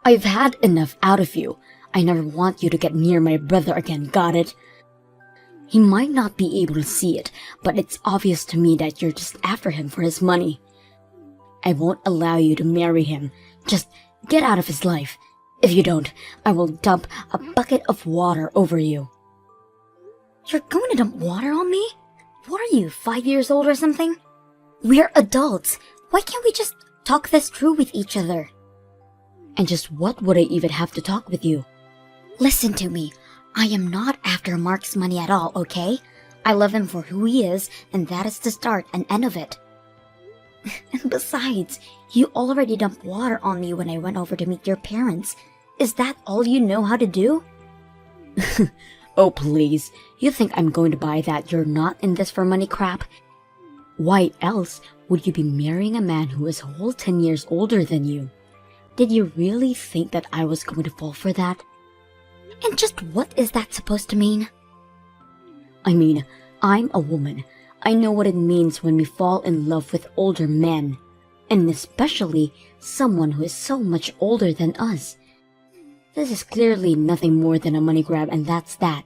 I've had enough out of you. I never want you to get near my brother again, got it? He might not be able to see it, but it's obvious to me that you're just after him for his money. I won't allow you to marry him. Just get out of his life. If you don't, I will dump a bucket of water over you. You're going to dump water on me? What are you, 5 years old or something? We're adults. Why can't we just talk this through with each other? And just what would I even have to talk with you? Listen to me. I am not after Mark's money at all, okay? I love him for who he is, and that is the start and end of it. And besides, you already dumped water on me when I went over to meet your parents. Is that all you know how to do? Oh, please. You think I'm going to buy that you're not in this for money crap? Why else would you be marrying a man who is a whole 10 years older than you? Did you really think that I was going to fall for that? And just what is that supposed to mean? I mean, I'm a woman. I know what it means when we fall in love with older men, and especially someone who is so much older than us. This is clearly nothing more than a money grab, and that's that.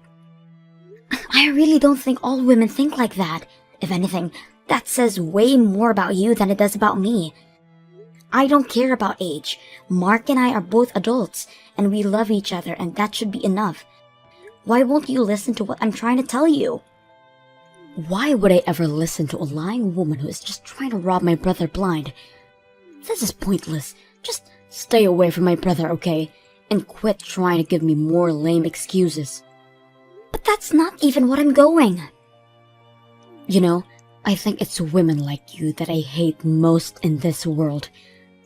I really don't think all women think like that. If anything, that says way more about you than it does about me. I don't care about age. Mark and I are both adults, and we love each other, and that should be enough. Why won't you listen to what I'm trying to tell you? Why would I ever listen to a lying woman who is just trying to rob my brother blind? This is pointless. Just stay away from my brother, okay? And quit trying to give me more lame excuses. But that's not even what I'm going. You know, I think it's women like you that I hate most in this world.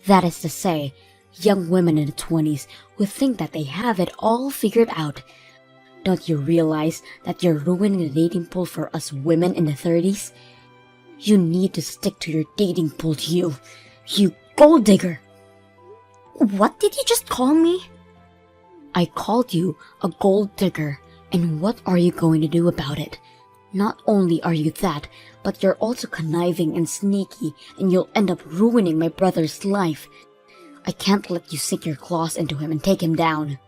That is to say, young women in the 20s who think that they have it all figured out. Don't you realize that you're ruining the dating pool for us women in the 30s? You need to stick to your dating pool, you gold digger. What did you just call me? I called you a gold digger, and what are you going to do about it? Not only are you that, but you're also conniving and sneaky, and you'll end up ruining my brother's life. I can't let you sink your claws into him and take him down.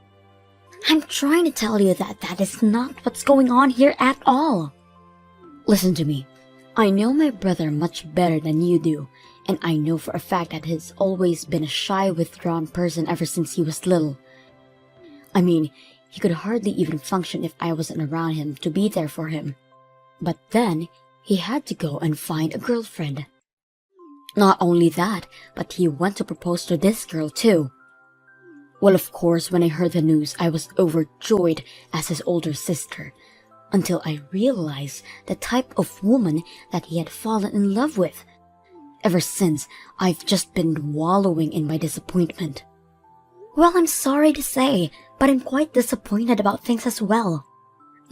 I'm trying to tell you that that is not what's going on here at all. Listen to me. I know my brother much better than you do, and I know for a fact that he's always been a shy, withdrawn person ever since he was little. I mean, he could hardly even function if I wasn't around him to be there for him. But then, he had to go and find a girlfriend. Not only that, but he went to propose to this girl too. Well, of course, when I heard the news, I was overjoyed as his older sister, until I realized the type of woman that he had fallen in love with. Ever since, I've just been wallowing in my disappointment. Well, I'm sorry to say, but I'm quite disappointed about things as well.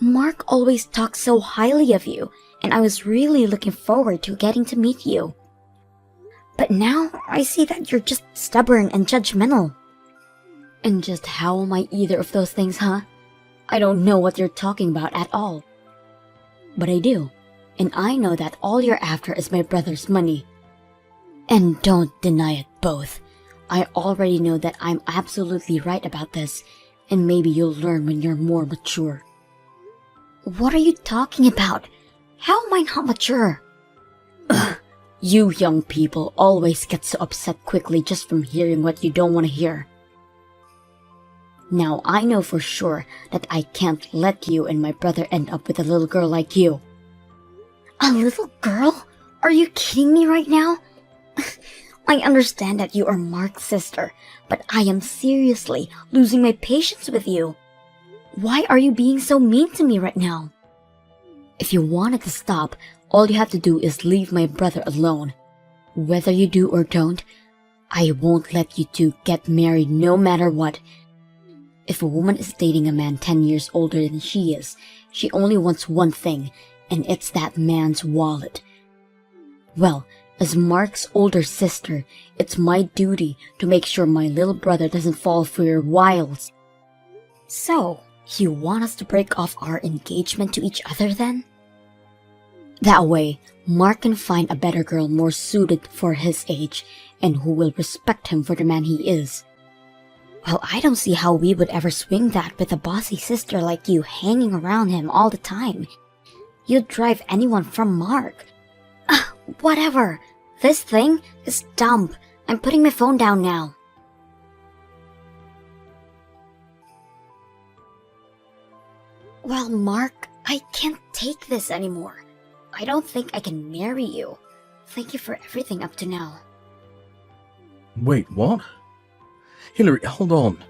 Mark always talks so highly of you, and I was really looking forward to getting to meet you. But now, I see that you're just stubborn and judgmental. And just how am I either of those things, huh? I don't know what you're talking about at all. But I do, and I know that all you're after is my brother's money. And don't deny it both. I already know that I'm absolutely right about this, and maybe you'll learn when you're more mature. What are you talking about? How am I not mature? Ugh, you young people always get so upset quickly just from hearing what you don't want to hear. Now I know for sure that I can't let you and my brother end up with a little girl like you. A little girl? Are you kidding me right now? I understand that you are Mark's sister, but I am seriously losing my patience with you. Why are you being so mean to me right now? If you want it to stop, all you have to do is leave my brother alone. Whether you do or don't, I won't let you two get married no matter what. If a woman is dating a man 10 years older than she is, she only wants one thing, and it's that man's wallet. Well, as Mark's older sister, it's my duty to make sure my little brother doesn't fall for your wiles. So, you want us to break off our engagement to each other then? That way, Mark can find a better girl more suited for his age, and who will respect him for the man he is. Well, I don't see how we would ever swing that with a bossy sister like you hanging around him all the time. You'd drive anyone from Mark. Whatever. This thing is dumb. I'm putting my phone down now. Well, Mark, I can't take this anymore. I don't think I can marry you. Thank you for everything up to now. Wait, what? Hillary, hold on.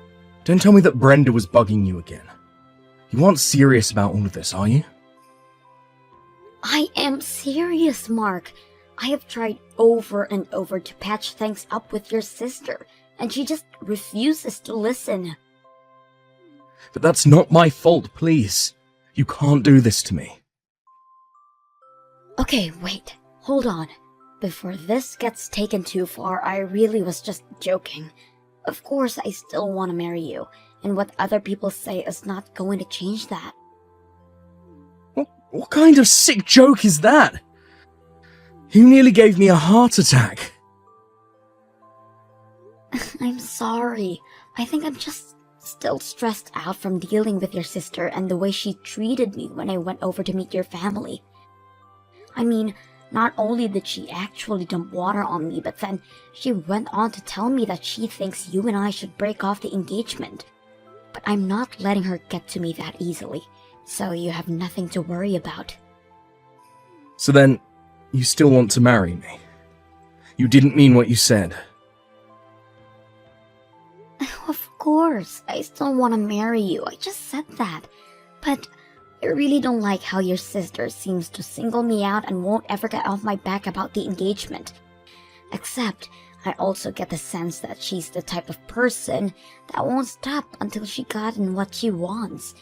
Don't tell me that Brenda was bugging you again. You aren't serious about all of this, are you? I am serious, Mark. I have tried over and over to patch things up with your sister, and she just refuses to listen. But that's not my fault, please. You can't do this to me. Okay, wait. Hold on. Before this gets taken too far, I really was just joking. Of course, I still want to marry you, and what other people say is not going to change that. What kind of sick joke is that? You nearly gave me a heart attack. I'm sorry. I think I'm just still stressed out from dealing with your sister and the way she treated me when I went over to meet your family. I mean, not only did she actually dump water on me, but then she went on to tell me that she thinks you and I should break off the engagement. But I'm not letting her get to me that easily, so you have nothing to worry about. So then, you still want to marry me? You didn't mean what you said. Of course, I still want to marry you. I just said that. But I really don't like how your sister seems to single me out and won't ever get off my back about the engagement. Except, I also get the sense that she's the type of person that won't stop until she gotten what she wants.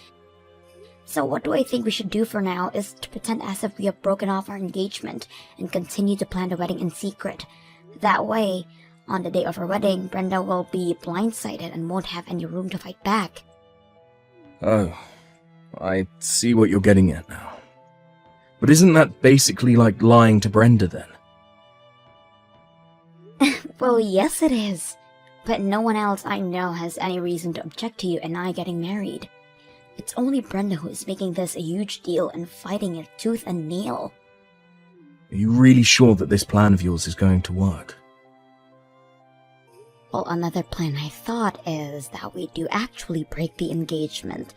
So what do I think we should do for now is to pretend as if we have broken off our engagement and continue to plan the wedding in secret. That way, on the day of our wedding, Brenda will be blindsided and won't have any room to fight back. Oh, I see what you're getting at now. But isn't that basically like lying to Brenda then? Well, yes it is. But no one else I know has any reason to object to you and I getting married. It's only Brenda who is making this a huge deal and fighting it tooth and nail. Are you really sure that this plan of yours is going to work? Well, another plan I thought is that we do actually break the engagement.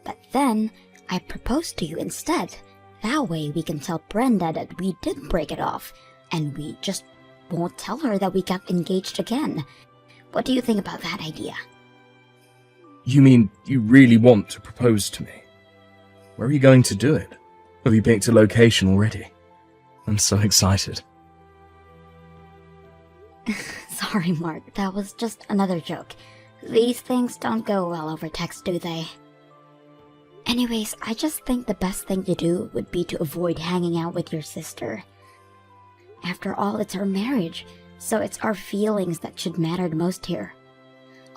But then, I propose to you instead. That way we can tell Brenda that we did break it off, and we just won't tell her that we got engaged again. What do you think about that idea? You mean you really want to propose to me? Where are you going to do it? Have you picked a location already? I'm so excited. Sorry, Mark, that was just another joke. These things don't go well over text, do they? Anyways, I just think the best thing to do would be to avoid hanging out with your sister. After all, it's our marriage, so it's our feelings that should matter the most here.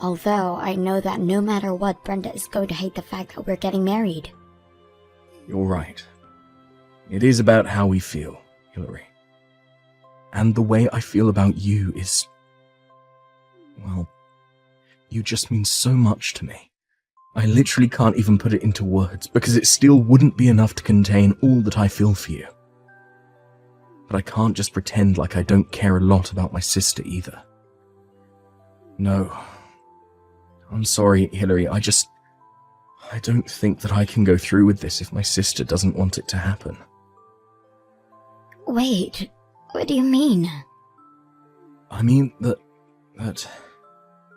Although, I know that no matter what, Brenda is going to hate the fact that we're getting married. You're right. It is about how we feel, Hillary. And the way I feel about you is... well, you just mean so much to me. I literally can't even put it into words, because it still wouldn't be enough to contain all that I feel for you. But I can't just pretend like I don't care a lot about my sister either. No. I'm sorry, Hillary, I don't think that I can go through with this if my sister doesn't want it to happen. Wait, what do you mean? I mean that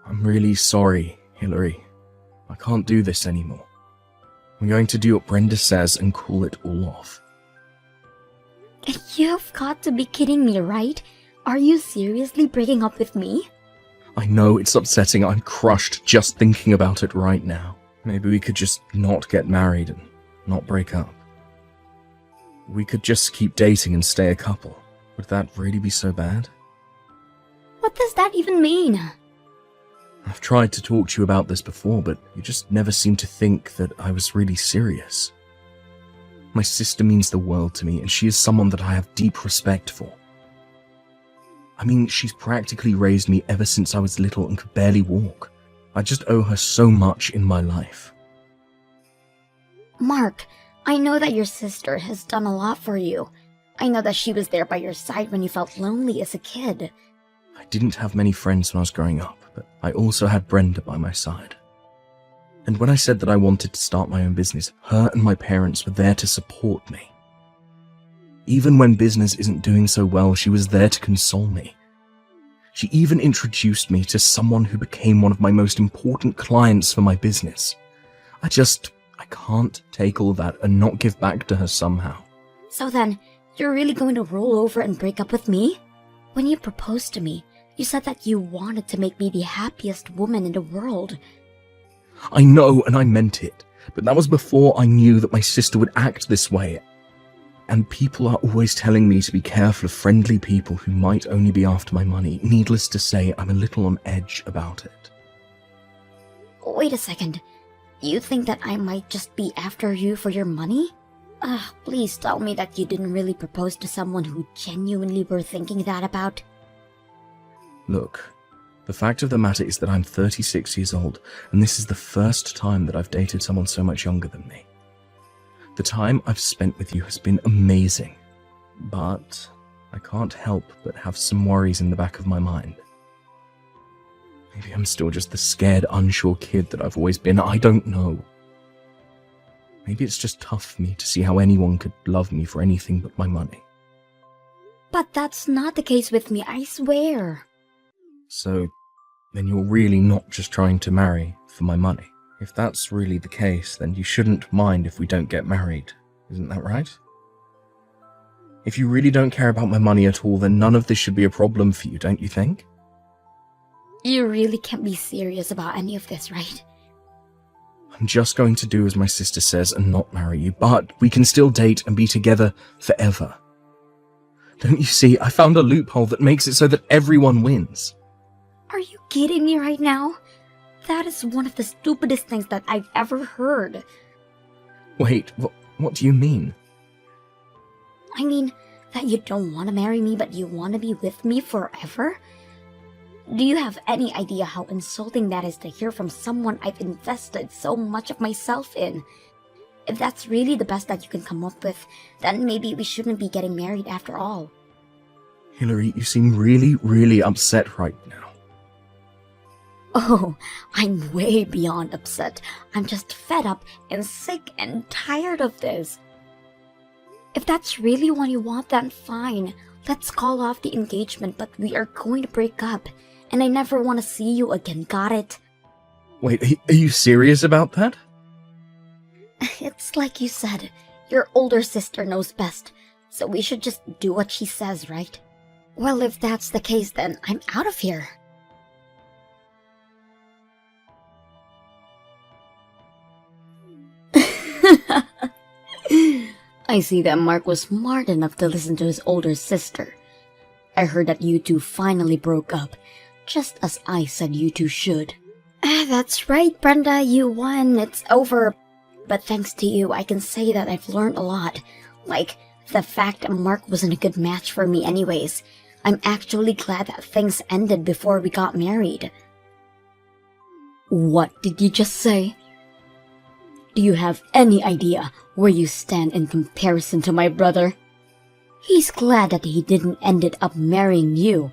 I'm really sorry, Hillary. I can't do this anymore. I'm going to do what Brenda says and call it all off. You've got to be kidding me, right? Are you seriously breaking up with me? I know it's upsetting. I'm crushed just thinking about it right now. Maybe we could just not get married and not break up. We could just keep dating and stay a couple. Would that really be so bad? What does that even mean? I've tried to talk to you about this before, but you just never seemed to think that I was really serious. My sister means the world to me, and she is someone that I have deep respect for. I mean, she's practically raised me ever since I was little and could barely walk. I just owe her so much in my life. Mark, I know that your sister has done a lot for you. I know that she was there by your side when you felt lonely as a kid. I didn't have many friends when I was growing up, but I also had Brenda by my side. And when I said that I wanted to start my own business, her and my parents were there to support me. Even when business isn't doing so well, she was there to console me. She even introduced me to someone who became one of my most important clients for my business. I can't take all that and not give back to her somehow. So then, you're really going to roll over and break up with me? When you proposed to me, you said that you wanted to make me the happiest woman in the world. I know, and I meant it, but that was before I knew that my sister would act this way. And people are always telling me to be careful of friendly people who might only be after my money. Needless to say, I'm a little on edge about it. Wait a second. You think that I might just be after you for your money? Please tell me that you didn't really propose to someone who genuinely were thinking that about. Look, the fact of the matter is that I'm 36 years old, and this is the first time that I've dated someone so much younger than me. The time I've spent with you has been amazing, but I can't help but have some worries in the back of my mind. Maybe I'm still just the scared, unsure kid that I've always been. I don't know. Maybe it's just tough for me to see how anyone could love me for anything but my money. But that's not the case with me, I swear. So, then you're really not just trying to marry for my money? If that's really the case, then you shouldn't mind if we don't get married, isn't that right? If you really don't care about my money at all, then none of this should be a problem for you, don't you think? You really can't be serious about any of this, right? I'm just going to do as my sister says and not marry you, but we can still date and be together forever. Don't you see, I found a loophole that makes it so that everyone wins. Are you kidding me right now? That is one of the stupidest things that I've ever heard. Wait, what do you mean? I mean, that you don't want to marry me but you want to be with me forever? Do you have any idea how insulting that is to hear from someone I've invested so much of myself in? If that's really the best that you can come up with, then maybe we shouldn't be getting married after all. Hillary, you seem really, really upset right now. Oh, I'm way beyond upset. I'm just fed up and sick and tired of this. If that's really what you want, then fine. Let's call off the engagement, but we are going to break up. And I never want to see you again, got it? Wait, are you serious about that? It's like you said, your older sister knows best, so we should just do what she says, right? Well, if that's the case, then I'm out of here. I see that Mark was smart enough to listen to his older sister. I heard that you two finally broke up, just as I said you two should. That's right, Brenda, you won. It's over. But thanks to you, I can say that I've learned a lot. Like, the fact that Mark wasn't a good match for me anyways. I'm actually glad that things ended before we got married. What did you just say? Do you have any idea where you stand in comparison to my brother? He's glad that he didn't ended up marrying you.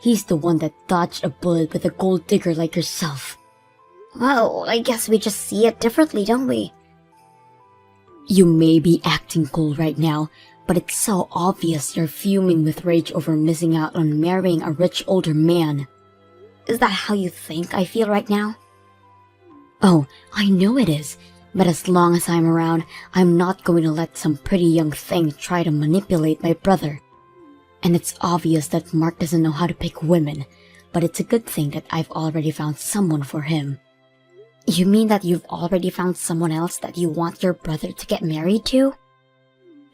He's the one that dodged a bullet with a gold digger like yourself. Well, I guess we just see it differently, don't we? You may be acting cool right now, but it's so obvious you're fuming with rage over missing out on marrying a rich older man. Is that how you think I feel right now? Oh, I know it is. But as long as I'm around, I'm not going to let some pretty young thing try to manipulate my brother. And it's obvious that Mark doesn't know how to pick women, but it's a good thing that I've already found someone for him. You mean that you've already found someone else that you want your brother to get married to?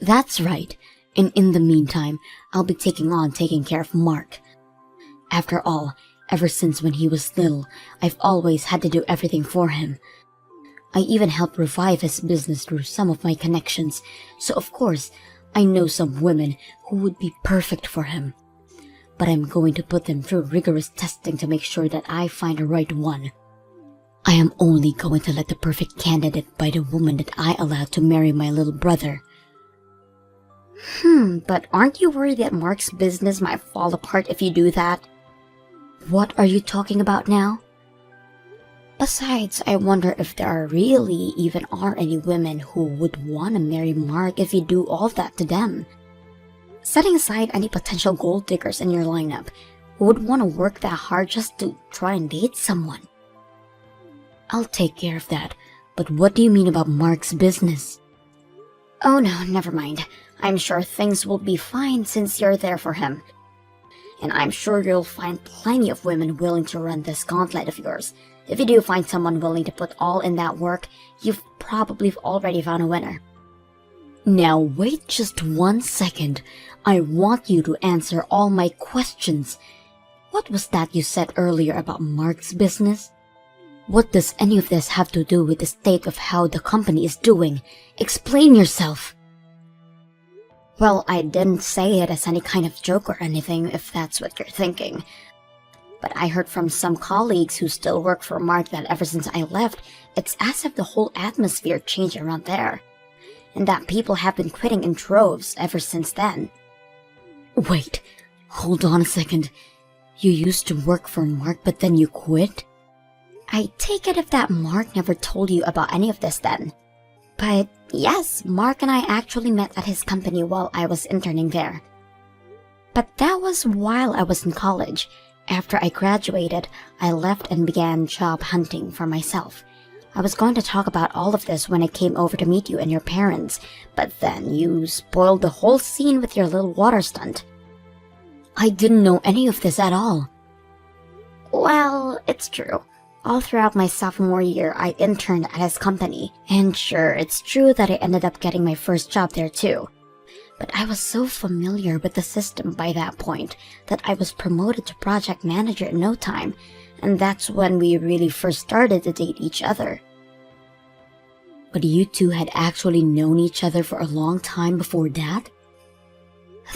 That's right, and in the meantime, I'll be taking care of Mark. After all, ever since when he was little, I've always had to do everything for him. I even helped revive his business through some of my connections, so of course, I know some women who would be perfect for him. But I'm going to put them through rigorous testing to make sure that I find the right one. I am only going to let the perfect candidate by the woman that I allowed to marry my little brother. But aren't you worried that Mark's business might fall apart if you do that? What are you talking about now? Besides, I wonder if there really even are any women who would want to marry Mark if you do all that to them. Setting aside any potential gold diggers in your lineup, who would want to work that hard just to try and date someone? I'll take care of that, but what do you mean about Mark's business? Oh no, never mind. I'm sure things will be fine since you're there for him. And I'm sure you'll find plenty of women willing to run this gauntlet of yours. If you do find someone willing to put all in that work, you've probably already found a winner. Now wait just 1 second. I want you to answer all my questions. What was that you said earlier about Mark's business? What does any of this have to do with the state of how the company is doing? Explain yourself. Well, I didn't say it as any kind of joke or anything, if that's what you're thinking. But I heard from some colleagues who still work for Mark that ever since I left, it's as if the whole atmosphere changed around there. And that people have been quitting in droves ever since then. Wait, hold on a second. You used to work for Mark, but then you quit? I take it if that Mark never told you about any of this then. But yes, Mark and I actually met at his company while I was interning there. But that was while I was in college. After I graduated, I left and began job hunting for myself. I was going to talk about all of this when I came over to meet you and your parents, but then you spoiled the whole scene with your little water stunt. I didn't know any of this at all. Well, it's true. All throughout my sophomore year, I interned at his company, and sure, it's true that I ended up getting my first job there too. But I was so familiar with the system by that point that I was promoted to project manager in no time, and that's when we really first started to date each other. But you two had actually known each other for a long time before that?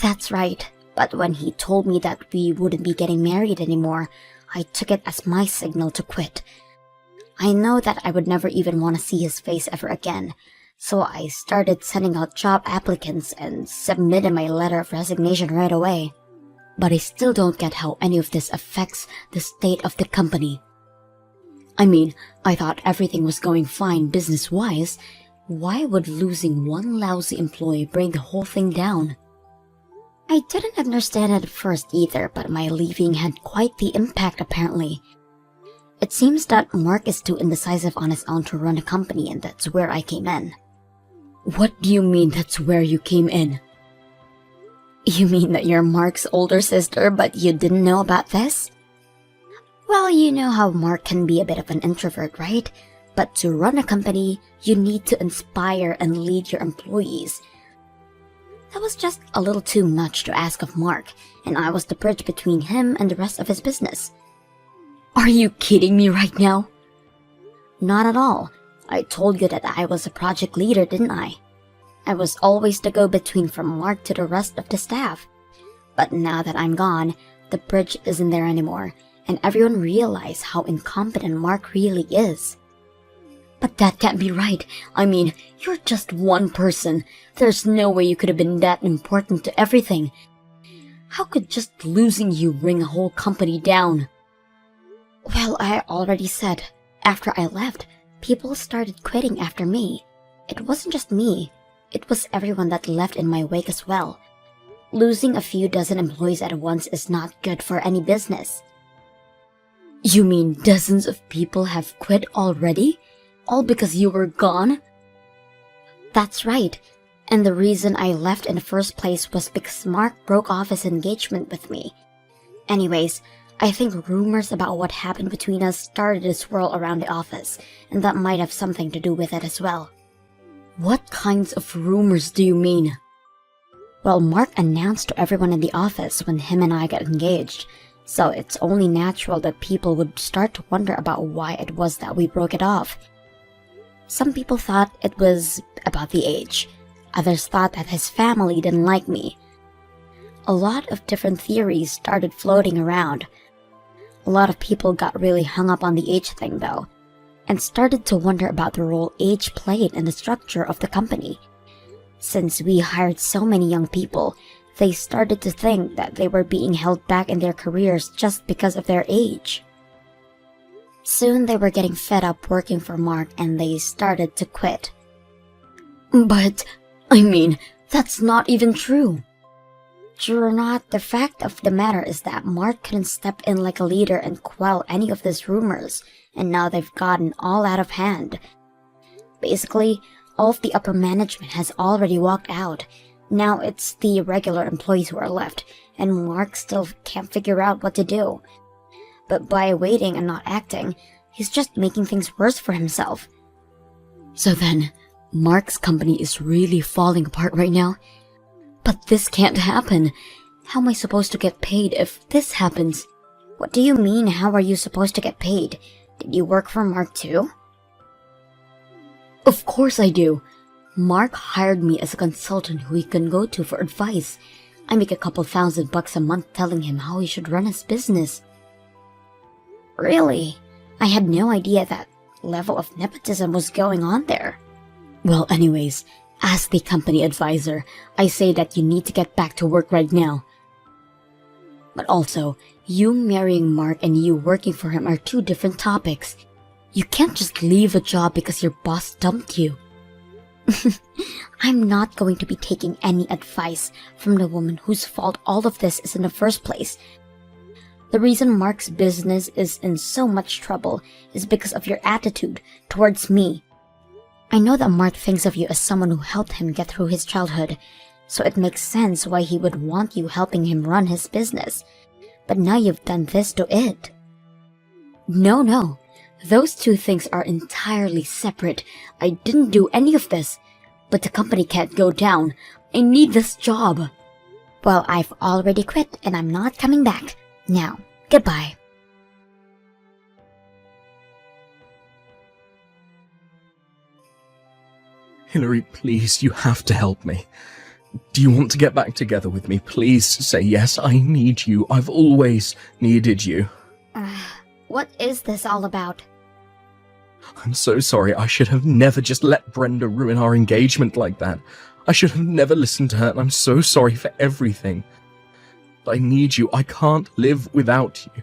That's right, but when he told me that we wouldn't be getting married anymore, I took it as my signal to quit. I know that I would never even want to see his face ever again, so I started sending out job applicants and submitted my letter of resignation right away. But I still don't get how any of this affects the state of the company. I mean, I thought everything was going fine business-wise. Why would losing one lousy employee bring the whole thing down? I didn't understand it at first either, but my leaving had quite the impact apparently. It seems that Mark is too indecisive on his own to run a company, and that's where I came in. What do you mean that's where you came in? You mean that you're Mark's older sister, but you didn't know about this? Well, you know how Mark can be a bit of an introvert, right? But to run a company, you need to inspire and lead your employees. That was just a little too much to ask of Mark, and I was the bridge between him and the rest of his business. Are you kidding me right now? Not at all. I told you that I was a project leader, didn't I? I was always the go-between from Mark to the rest of the staff. But now that I'm gone, the bridge isn't there anymore, and everyone realized how incompetent Mark really is. But that can't be right. I mean, you're just one person. There's no way you could have been that important to everything. How could just losing you bring a whole company down? Well, I already said, after I left, people started quitting after me. It wasn't just me. It was everyone that left in my wake as well. Losing a few dozen employees at once is not good for any business. You mean dozens of people have quit already? All because you were gone? That's right. And the reason I left in the first place was because Mark broke off his engagement with me. Anyways, I think rumors about what happened between us started to swirl around the office, and that might have something to do with it as well. What kinds of rumors do you mean? Well, Mark announced to everyone in the office when him and I got engaged, so it's only natural that people would start to wonder about why it was that we broke it off. Some people thought it was about the age. Others thought that his family didn't like me. A lot of different theories started floating around. A lot of people got really hung up on the age thing though. and started to wonder about the role age played in the structure of the company. Since we hired so many young people, they started to think that they were being held back in their careers just because of their age. Soon they were getting fed up working for Mark and they started to quit. But, that's not even true. True or not, the fact of the matter is that Mark couldn't step in like a leader and quell any of these rumors, and now they've gotten all out of hand. Basically, all of the upper management has already walked out. Now it's the regular employees who are left, and Mark still can't figure out what to do. But by waiting and not acting, he's just making things worse for himself. So then, Mark's company is really falling apart right now? But this can't happen. How am I supposed to get paid if this happens? What do you mean, how are you supposed to get paid? Did you work for Mark too? Of course I do. Mark hired me as a consultant who he can go to for advice. I make a couple $1,000 a month telling him how he should run his business. Really? I had no idea that level of nepotism was going on there. Well, anyways, as the company advisor, I say that you need to get back to work right now. But also, you marrying Mark and you working for him are two different topics. You can't just leave a job because your boss dumped you. I'm not going to be taking any advice from the woman whose fault all of this is in the first place. The reason Mark's business is in so much trouble is because of your attitude towards me. I know that Mark thinks of you as someone who helped him get through his childhood, so it makes sense why he would want you helping him run his business. But now you've done this to it. No. Those two things are entirely separate. I didn't do any of this. But the company can't go down. I need this job. Well, I've already quit and I'm not coming back. Now, goodbye. Hillary, please, you have to help me. Do you want to get back together with me? Please say yes. I need you. I've always needed you. What is this all about? I'm so sorry. I should have never just let Brenda ruin our engagement like that. I should have never listened to her, and I'm so sorry for everything. But I need you. I can't live without you.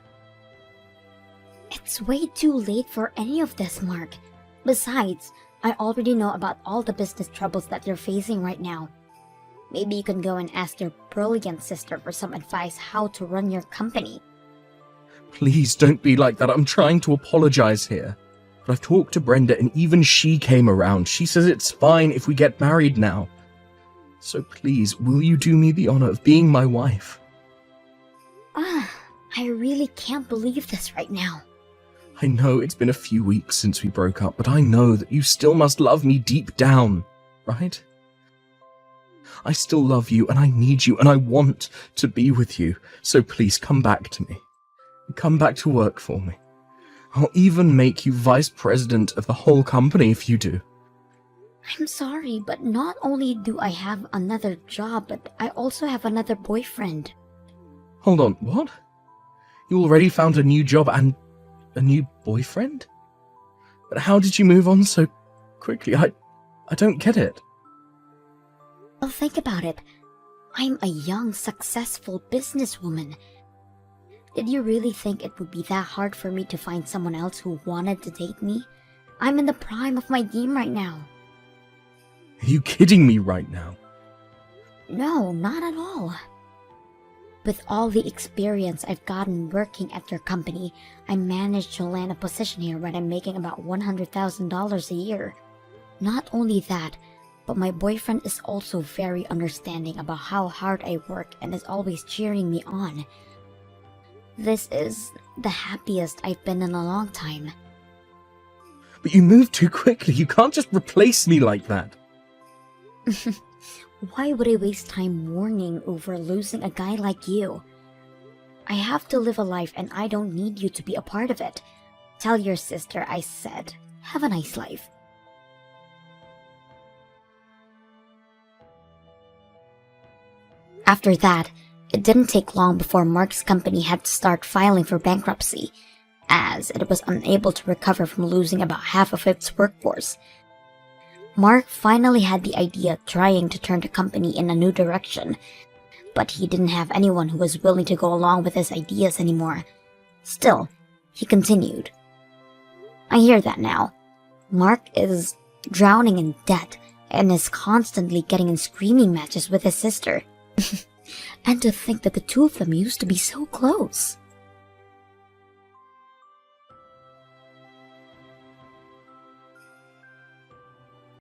It's way too late for any of this, Mark. Besides, I already know about all the business troubles that you're facing right now. Maybe you can go and ask your brilliant sister for some advice how to run your company. Please don't be like that. I'm trying to apologize here. But I've talked to Brenda and even she came around. She says it's fine if we get married now. So please, will you do me the honor of being my wife? I really can't believe this right now. I know it's been a few weeks since we broke up, but I know that you still must love me deep down, right? I still love you and I need you and I want to be with you. So please come back to me. Come back to work for me. I'll even make you vice president of the whole company if you do. I'm sorry, but not only do I have another job, but I also have another boyfriend. Hold on, what? You already found a new job and a new boyfriend? But how did you move on so quickly? I don't get it. Well, think about it. I'm a young, successful businesswoman. Did you really think it would be that hard for me to find someone else who wanted to date me? I'm in the prime of my game right now. Are you kidding me right now? No, not at all. With all the experience I've gotten working at your company, I managed to land a position here where I'm making about $100,000 a year. Not only that, but my boyfriend is also very understanding about how hard I work and is always cheering me on. This is the happiest I've been in a long time. But you moved too quickly. You can't just replace me like that. Why would I waste time mourning over losing a guy like you? I have to live a life and I don't need you to be a part of it. Tell your sister I said, have a nice life. After that, it didn't take long before Mark's company had to start filing for bankruptcy. as it was unable to recover from losing about half of its workforce. Mark finally had the idea of trying to turn the company in a new direction, but he didn't have anyone who was willing to go along with his ideas anymore. Still, he continued. I hear that now. Mark is drowning in debt and is constantly getting in screaming matches with his sister. And to think that the two of them used to be so close.